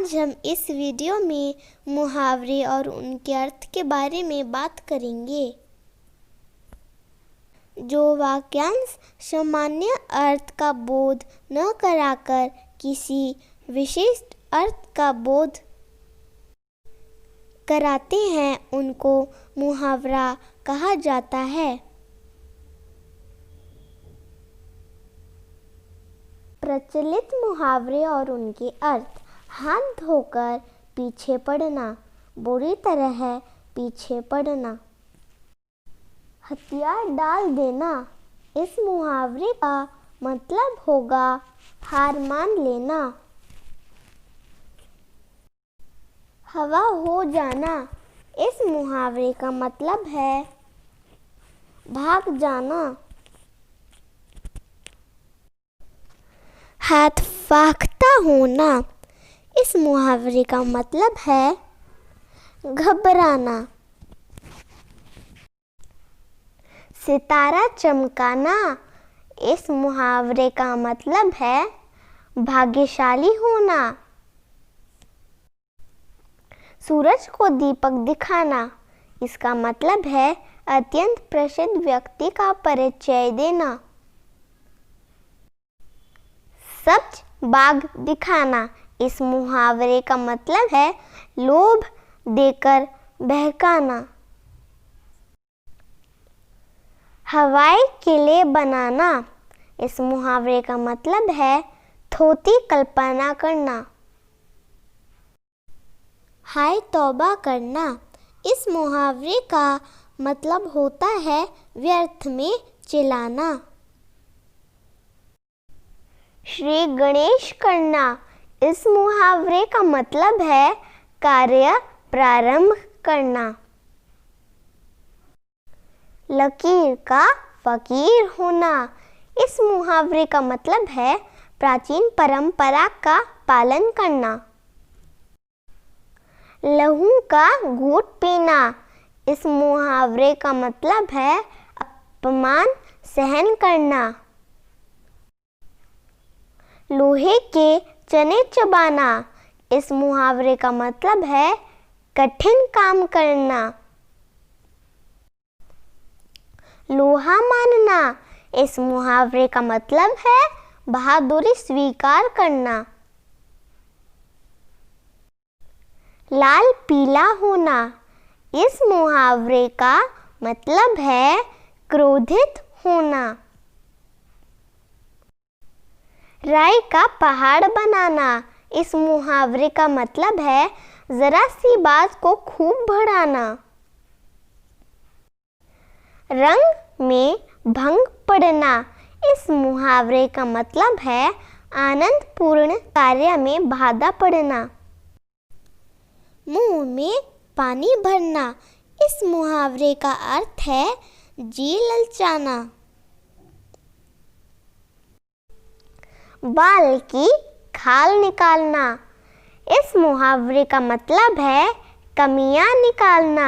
आज हम इस वीडियो में मुहावरे और उनके अर्थ के बारे में बात करेंगे। जो वाक्यांश सामान्य अर्थ का बोध न कराकर किसी विशिष्ट अर्थ का बोध कराते हैं उनको मुहावरा कहा जाता है। प्रचलित मुहावरे और उनके अर्थ: हाथ धोकर पीछे पड़ना, बुरी तरह पीछे पड़ना। हथियार डाल देना, इस मुहावरे का मतलब होगा हार मान लेना। हवा हो जाना, इस मुहावरे का मतलब है भाग जाना। हाथ फाख्ता होना, इस मुहावरे का मतलब है घबराना। सितारा चमकाना, इस मुहावरे का मतलब है भाग्यशाली होना। सूरज को दीपक दिखाना, इसका मतलब है अत्यंत प्रसिद्ध व्यक्ति का परिचय देना। सब्ज बाग दिखाना, इस मुहावरे का मतलब है लोभ देकर बहकाना। हवाई किले बनाना, इस मुहावरे का मतलब है थोती कल्पना करना। हाय तौबा करना, इस मुहावरे का मतलब होता है व्यर्थ में चिल्लाना। श्री गणेश करना, इस मुहावरे का मतलब है कार्य प्रारंभ करना। लकीर का फकीर होना, इस मुहावरे का मतलब है प्राचीन परंपरा का पालन करना। लहू का घूंट पीना, इस मुहावरे का मतलब है अपमान सहन करना। लोहे के चने चबाना, इस मुहावरे का मतलब है कठिन काम करना। लोहा मानना, इस मुहावरे का मतलब है बहादुरी स्वीकार करना। लाल पीला होना, इस मुहावरे का मतलब है क्रोधित होना। राई का पहाड़ बनाना, इस मुहावरे का मतलब है जरा सी बात को खूब बढ़ाना। रंग में भंग पड़ना, इस मुहावरे का मतलब है आनंदपूर्ण कार्य में बाधा पड़ना। मुंह में पानी भरना, इस मुहावरे का अर्थ है जी ललचाना। बाल की खाल निकालना, इस मुहावरे का मतलब है कमियां निकालना।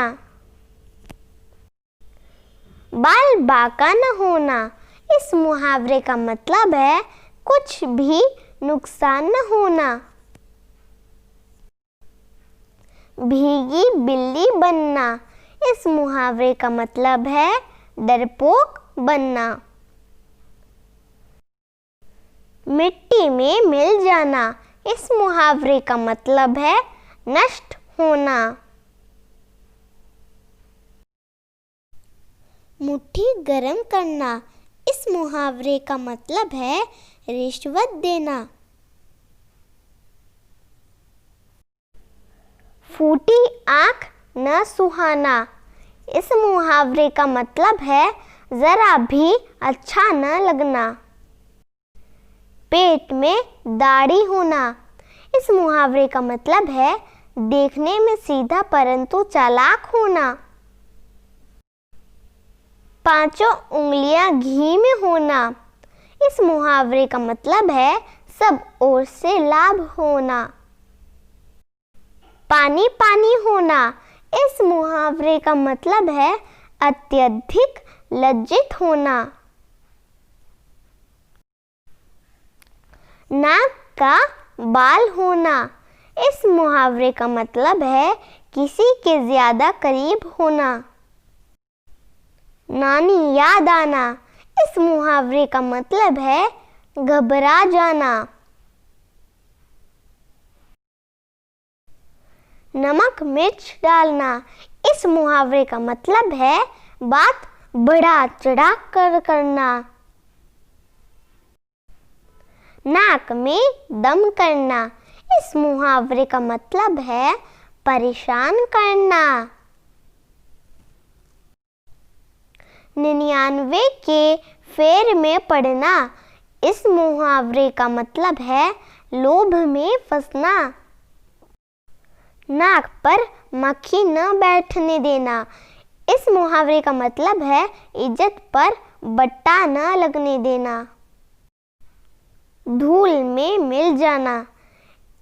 बाल बांका न होना, इस मुहावरे का मतलब है कुछ भी नुकसान न होना। भीगी बिल्ली बनना, इस मुहावरे का मतलब है डरपोक बनना। मिट्टी में मिल जाना, इस मुहावरे का मतलब है नष्ट होना। मुट्ठी गरम करना, इस मुहावरे का मतलब है रिश्वत देना। फूटी आंख न सुहाना, इस मुहावरे का मतलब है जरा भी अच्छा न लगना। पेट में दाढ़ी होना, इस मुहावरे का मतलब है देखने में सीधा परंतु चालाक होना। पांचों उंगलियां घी में होना, इस मुहावरे का मतलब है सब ओर से लाभ होना। पानी पानी होना, इस मुहावरे का मतलब है अत्यधिक लज्जित होना। नाक का बाल होना, इस मुहावरे का मतलब है किसी के ज्यादा करीब होना। नानी याद आना, इस मुहावरे का मतलब है घबरा जाना। नमक मिर्च डालना, इस मुहावरे का मतलब है बात बढ़ा चढ़ा कर करना। नाक में दम करना, इस मुहावरे का मतलब है परेशान करना। 99 के फेर में पड़ना, इस मुहावरे का मतलब है लोभ में फंसना। नाक पर मक्खी न बैठने देना, इस मुहावरे का मतलब है इज्जत पर बट्टा न लगने देना। धूल में मिल जाना,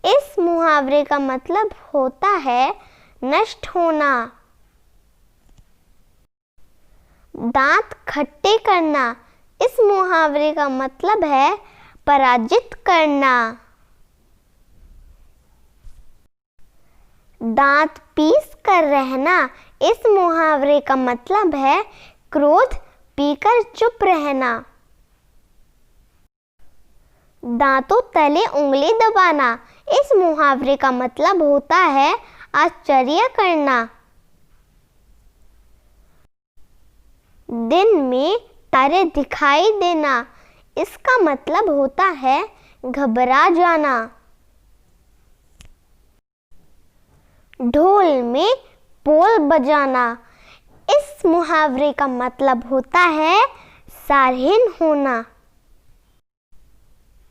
इस मुहावरे का मतलब होता है नष्ट होना। दांत खट्टे करना, इस मुहावरे का मतलब है पराजित करना। दांत पीस कर रहना, इस मुहावरे का मतलब है क्रोध पीकर चुप रहना। दांतों तले उंगली दबाना, इस मुहावरे का मतलब होता है आश्चर्य करना। दिन में तारे दिखाई देना, इसका मतलब होता है घबरा जाना। ढोल में पोल बजाना, इस मुहावरे का मतलब होता है सारहीन होना।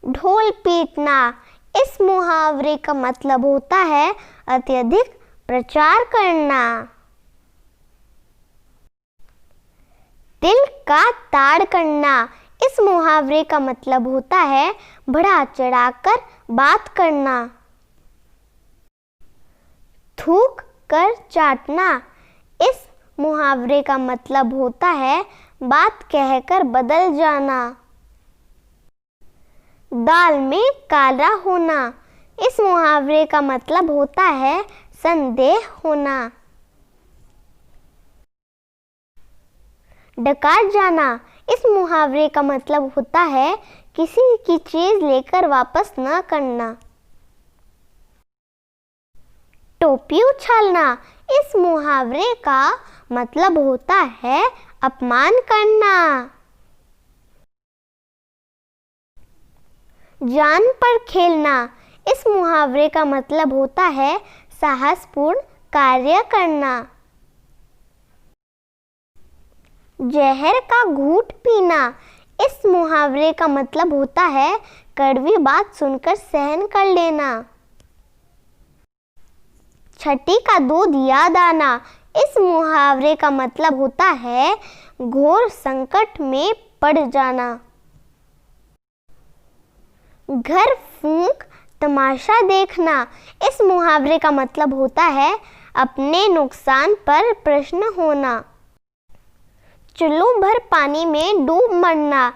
ढोल पीटना, इस मुहावरे का मतलब होता है अत्यधिक प्रचार करना। दिल का ताड़ करना, इस मुहावरे का मतलब होता है बढ़ा चढ़ाकर बात करना। थूक कर चाटना, इस मुहावरे का मतलब होता है बात कहकर बदल जाना। दाल में काला होना, इस मुहावरे का मतलब होता है संदेह होना। डकार जाना, इस मुहावरे का मतलब होता है किसी की चीज लेकर वापस न करना। टोपी उछालना, इस मुहावरे का मतलब होता है अपमान करना। जान पर खेलना, इस मुहावरे का मतलब होता है साहसपूर्ण कार्य करना। जहर का घूंट पीना, इस मुहावरे का मतलब होता है कड़वी बात सुनकर सहन कर लेना। छठी का दूध याद आना, इस मुहावरे का मतलब होता है घोर संकट में पड़ जाना। घर फूंक तमाशा देखना, इस मुहावरे का मतलब होता है अपने नुकसान पर प्रश्न होना। चुल्लू भर पानी में डूब मरना,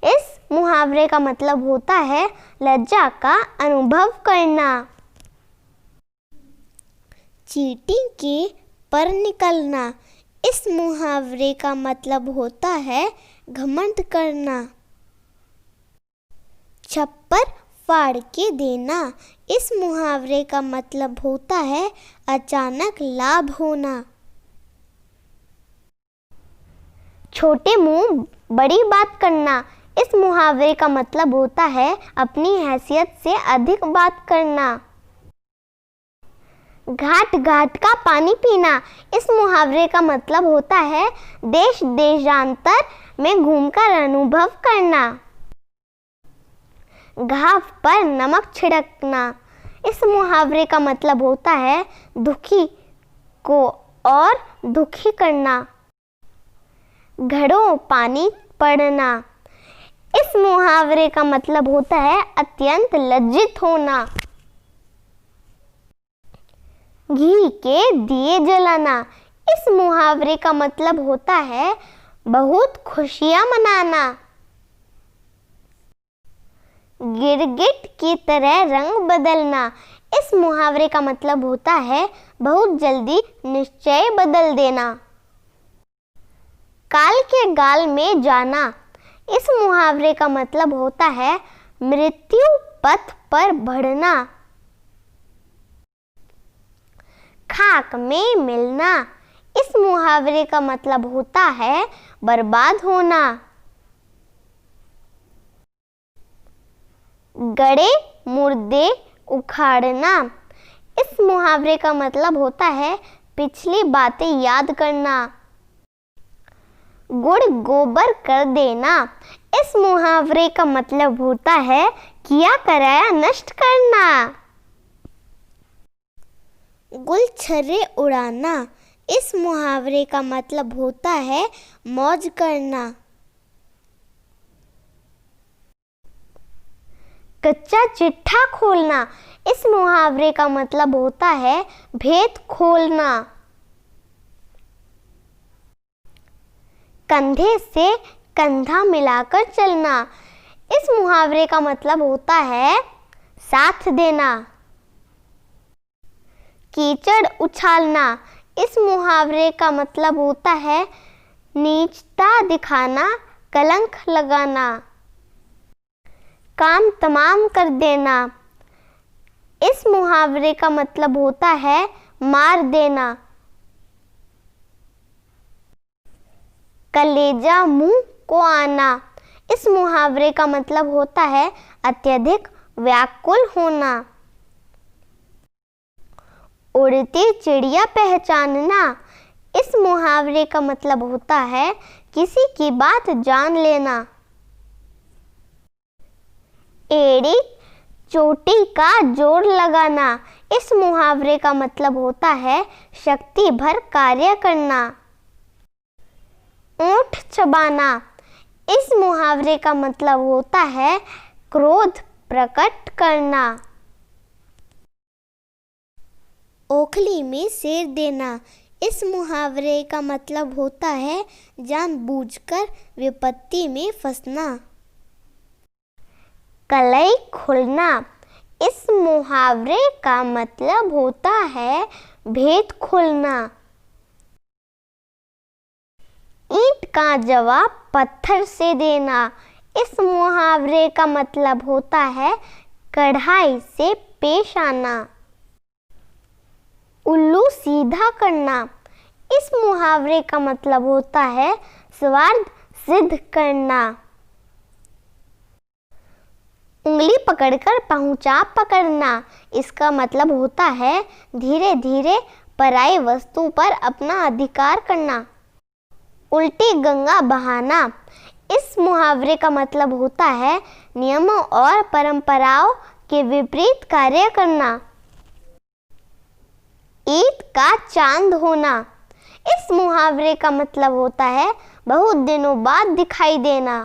इस मुहावरे का मतलब होता है लज्जा का अनुभव करना। चींटी के पर निकलना, इस मुहावरे का मतलब होता है घमंड करना। छप्पर फाड़ के देना, इस मुहावरे का मतलब होता है अचानक लाभ होना। छोटे मुंह बड़ी बात करना, इस मुहावरे का मतलब होता है अपनी हैसियत से अधिक बात करना। घाट घाट का पानी पीना, इस मुहावरे का मतलब होता है देश देशांतर में घूमकर अनुभव करना। घाव पर नमक छिड़कना, इस मुहावरे का मतलब होता है दुखी को और दुखी करना। घड़ों पानी पड़ना, इस मुहावरे का मतलब होता है अत्यंत लज्जित होना। घी के दिए जलाना, इस मुहावरे का मतलब होता है बहुत खुशियां मनाना। गिरगिट की तरह रंग बदलना, इस मुहावरे का मतलब होता है बहुत जल्दी निश्चय बदल देना। काल के गाल में जाना, इस मुहावरे का मतलब होता है मृत्यु पथ पर बढ़ना। खाक में मिलना, इस मुहावरे का मतलब होता है बर्बाद होना। गड़े मुर्दे उखाड़ना, इस मुहावरे का मतलब होता है पिछली बातें याद करना। गुड़ गोबर कर देना, इस मुहावरे का मतलब होता है किया कराया नष्ट करना। गुलछर्रे उड़ाना, इस मुहावरे का मतलब होता है मौज करना। कच्चा चिट्ठा खोलना, इस मुहावरे का मतलब होता है भेद खोलना। कंधे से कंधा मिलाकर चलना, इस मुहावरे का मतलब होता है साथ देना। कीचड़ उछालना, इस मुहावरे का मतलब होता है नीचता दिखाना, कलंक लगाना। काम तमाम कर देना, इस मुहावरे का मतलब होता है मार देना। कलेजा मुंह को आना, इस मुहावरे का मतलब होता है अत्यधिक व्याकुल होना। उड़ती चिड़िया पहचानना, इस मुहावरे का मतलब होता है किसी की बात जान लेना। एड़ी चोटी का जोर लगाना, इस मुहावरे का मतलब होता है शक्ति भर कार्य करना। ऊंट चबाना, इस मुहावरे का मतलब होता है क्रोध प्रकट करना। ओखली में सेर देना, इस मुहावरे का मतलब होता है जानबूझकर विपत्ति में फंसना। कलई खुलना, इस मुहावरे का मतलब होता है भेद खुलना। ईंट का जवाब पत्थर से देना, इस मुहावरे का मतलब होता है कढ़ाई से पेश आना। उल्लू सीधा करना, इस मुहावरे का मतलब होता है स्वार्थ सिद्ध करना। उंगली पकड़कर पहुंचा पकड़ना, इसका मतलब होता है धीरे धीरे पराई वस्तु पर अपना अधिकार करना। उल्टी गंगा बहाना, इस मुहावरे का मतलब होता है नियमों और परंपराओं के विपरीत कार्य करना। ईद का चांद होना, इस मुहावरे का मतलब होता है बहुत दिनों बाद दिखाई देना।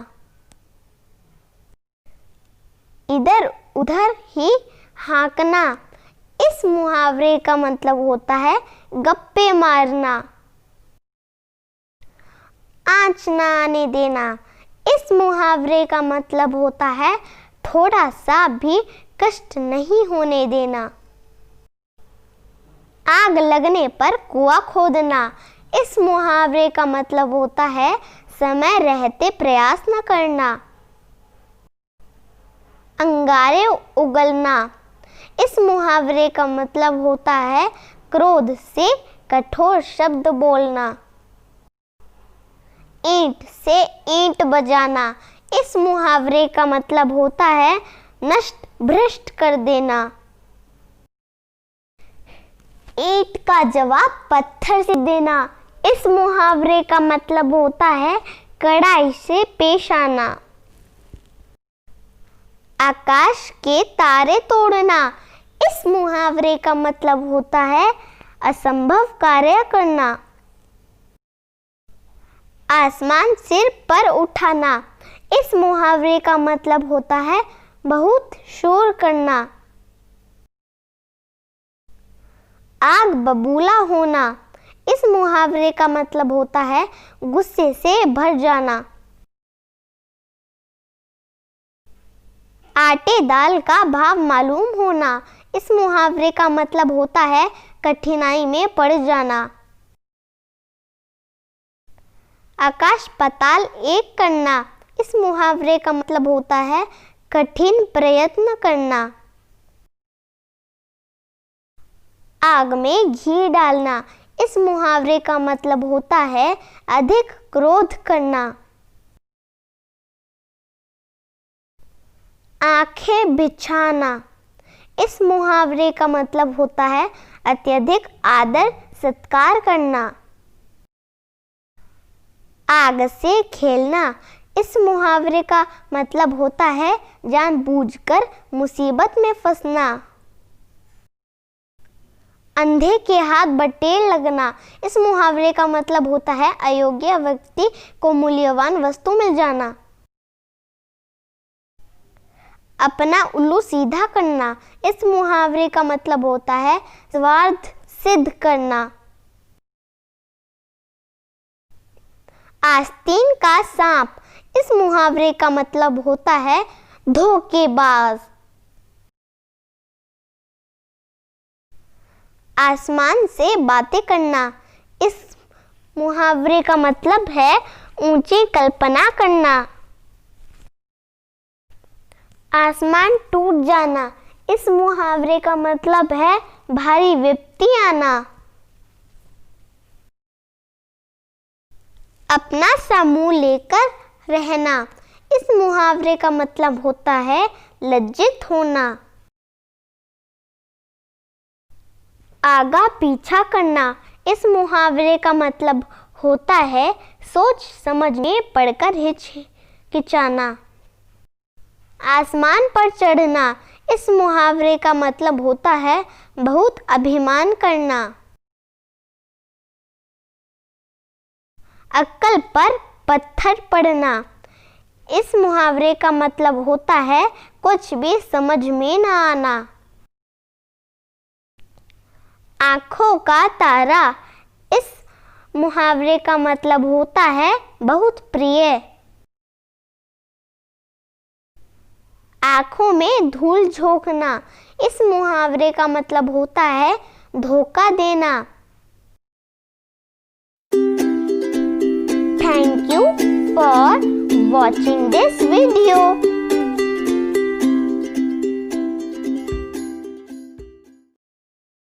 इधर उधर ही हाँकना, इस मुहावरे का मतलब होता है गप्पे मारना। आँच न आने देना, इस मुहावरे का मतलब होता है थोड़ा सा भी कष्ट नहीं होने देना। आग लगने पर कुआं खोदना, इस मुहावरे का मतलब होता है समय रहते प्रयास न करना। अंगारे उगलना, इस मुहावरे का मतलब होता है क्रोध से कठोर शब्द बोलना। ईंट से ईंट बजाना, इस मुहावरे का मतलब होता है नष्ट भ्रष्ट कर देना। ईंट का जवाब पत्थर से देना, इस मुहावरे का मतलब होता है कड़ाई से पेश आना। आकाश के तारे तोड़ना, इस मुहावरे का मतलब होता है असंभव कार्य करना। आसमान सिर पर उठाना, इस मुहावरे का मतलब होता है बहुत शोर करना। आग बबूला होना, इस मुहावरे का मतलब होता है गुस्से से भर जाना। आटे दाल का भाव मालूम होना, इस मुहावरे का मतलब होता है कठिनाई में पड़ जाना। आकाश पाताल एक करना, इस मुहावरे का मतलब होता है कठिन प्रयत्न करना। आग में घी डालना, इस मुहावरे का मतलब होता है अधिक क्रोध करना। आंखें बिछाना, इस मुहावरे का मतलब होता है अत्यधिक आदर सत्कार करना। आग से खेलना, इस मुहावरे का मतलब होता है जानबूझकर मुसीबत में फंसना। अंधे के हाथ बटेर लगना, इस मुहावरे का मतलब होता है अयोग्य व्यक्ति को मूल्यवान वस्तु मिल जाना। अपना उल्लू सीधा करना, इस मुहावरे का मतलब होता है स्वार्थ सिद्ध करना। आस्तीन का सांप, इस मुहावरे का मतलब होता है धोखेबाज। आसमान से बातें करना, इस मुहावरे का मतलब है ऊंची कल्पना करना। आसमान टूट जाना, इस मुहावरे का मतलब है भारी विपत्ति आना। अपना सा मुंह लेकर रहना, इस मुहावरे का मतलब होता है लज्जित होना। आगा पीछा करना, इस मुहावरे का मतलब होता है सोच समझ में पड़कर हिचकिचाना। आसमान पर चढ़ना, इस मुहावरे का मतलब होता है बहुत अभिमान करना। अक्ल पर पत्थर पड़ना, इस मुहावरे का मतलब होता है कुछ भी समझ में न आना। आंखों का तारा, इस मुहावरे का मतलब होता है बहुत प्रिय। आंखों में धूल झोंकना, इस मुहावरे का मतलब होता है धोखा देना। Thank you for watching this video.